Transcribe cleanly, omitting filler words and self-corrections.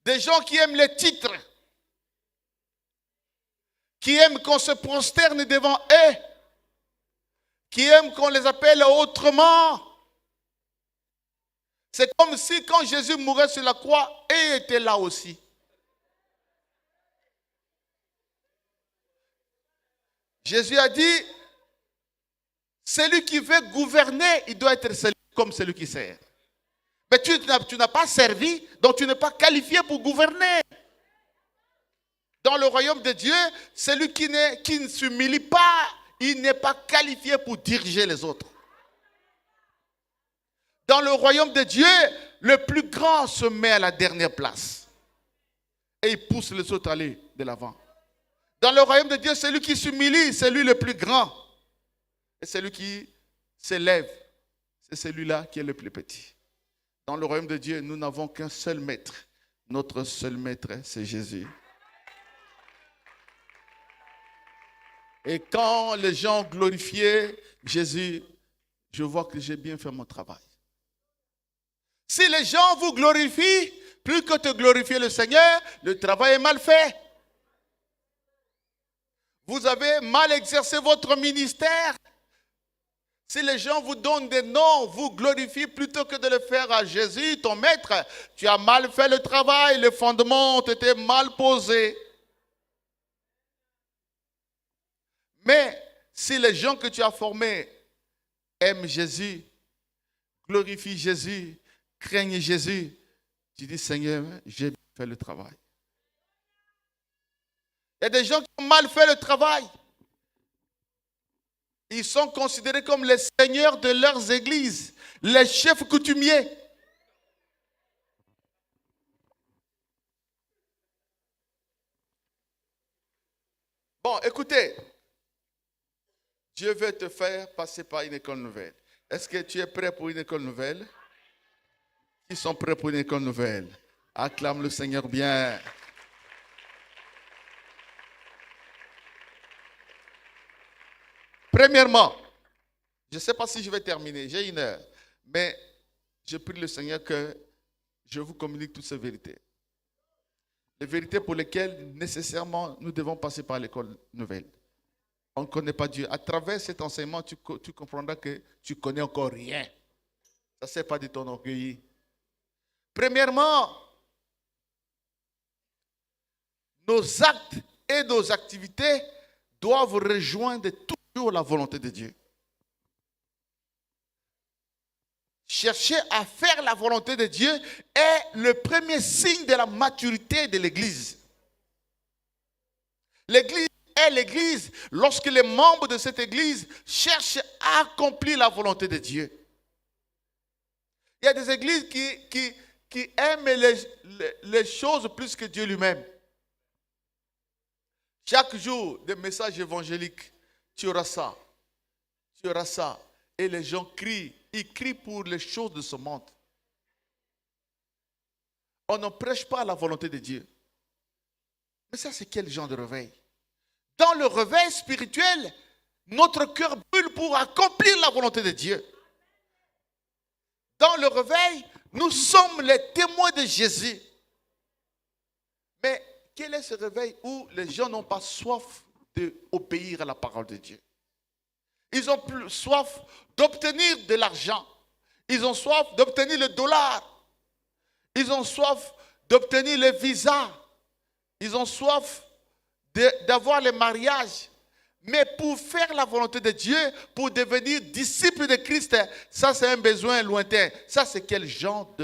Des gens qui aiment les titres, qui aiment qu'on se prosterne devant eux, qui aiment qu'on les appelle autrement. C'est comme si quand Jésus mourait sur la croix, eux étaient là aussi. Jésus a dit, celui qui veut gouverner, il doit être comme celui qui sert. Mais tu n'as pas servi, donc tu n'es pas qualifié pour gouverner. Dans le royaume de Dieu, celui qui ne s'humilie pas, il n'est pas qualifié pour diriger les autres. Dans le royaume de Dieu, le plus grand se met à la dernière place. Et il pousse les autres à aller de l'avant. Dans le royaume de Dieu, celui qui s'humilie, c'est lui le plus grand. Et celui qui s'élève, c'est celui-là qui est le plus petit. Dans le royaume de Dieu, nous n'avons qu'un seul maître. Notre seul maître, c'est Jésus. Et quand les gens glorifiaient Jésus, je vois que j'ai bien fait mon travail. Si les gens vous glorifient, plus que de glorifier le Seigneur, le travail est mal fait. Vous avez mal exercé votre ministère. Si les gens vous donnent des noms, vous glorifient plutôt que de le faire à Jésus, ton maître, tu as mal fait le travail, les fondements ont été mal posés. Mais si les gens que tu as formés aiment Jésus, glorifient Jésus, craignent Jésus, tu dis Seigneur, j'ai fait le travail. Il y a des gens qui ont mal fait le travail. Ils sont considérés comme les seigneurs de leurs églises, les chefs coutumiers. Bon, écoutez, Dieu veut te faire passer par une école nouvelle. Est-ce que tu es prêt pour une école nouvelle? Qui sont prêts pour une école nouvelle? Acclame le Seigneur bien. Premièrement, je ne sais pas si je vais terminer, j'ai 1 heure, mais je prie le Seigneur que je vous communique toutes ces vérités. Les vérités pour lesquelles nécessairement nous devons passer par l'école nouvelle. On ne connaît pas Dieu. À travers cet enseignement, tu comprendras que tu ne connais encore rien. Ça ne sert pas de ton orgueil. Premièrement, nos actes et nos activités doivent rejoindre toujours la volonté de Dieu. Chercher à faire la volonté de Dieu est le premier signe de la maturité de l'Église. L'Église est l'Église lorsque les membres de cette Église cherchent à accomplir la volonté de Dieu. Il y a des églises qui aiment les choses plus que Dieu lui-même. Chaque jour, des messages évangéliques, tu auras ça, tu auras ça. Et les gens crient, ils crient pour les choses de ce monde. On ne prêche pas la volonté de Dieu. Mais ça, c'est quel genre de réveil? Dans le réveil spirituel, notre cœur brûle pour accomplir la volonté de Dieu. Dans le réveil, nous sommes les témoins de Jésus. Mais quel est ce réveil où les gens n'ont pas soif d'obéir à la parole de Dieu? Ils ont plus soif d'obtenir de l'argent. Ils ont soif d'obtenir le dollar. Ils ont soif d'obtenir les visas. Ils ont soif d'avoir les mariages. Mais pour faire la volonté de Dieu, pour devenir disciple de Christ, ça c'est un besoin lointain. Ça c'est quel genre de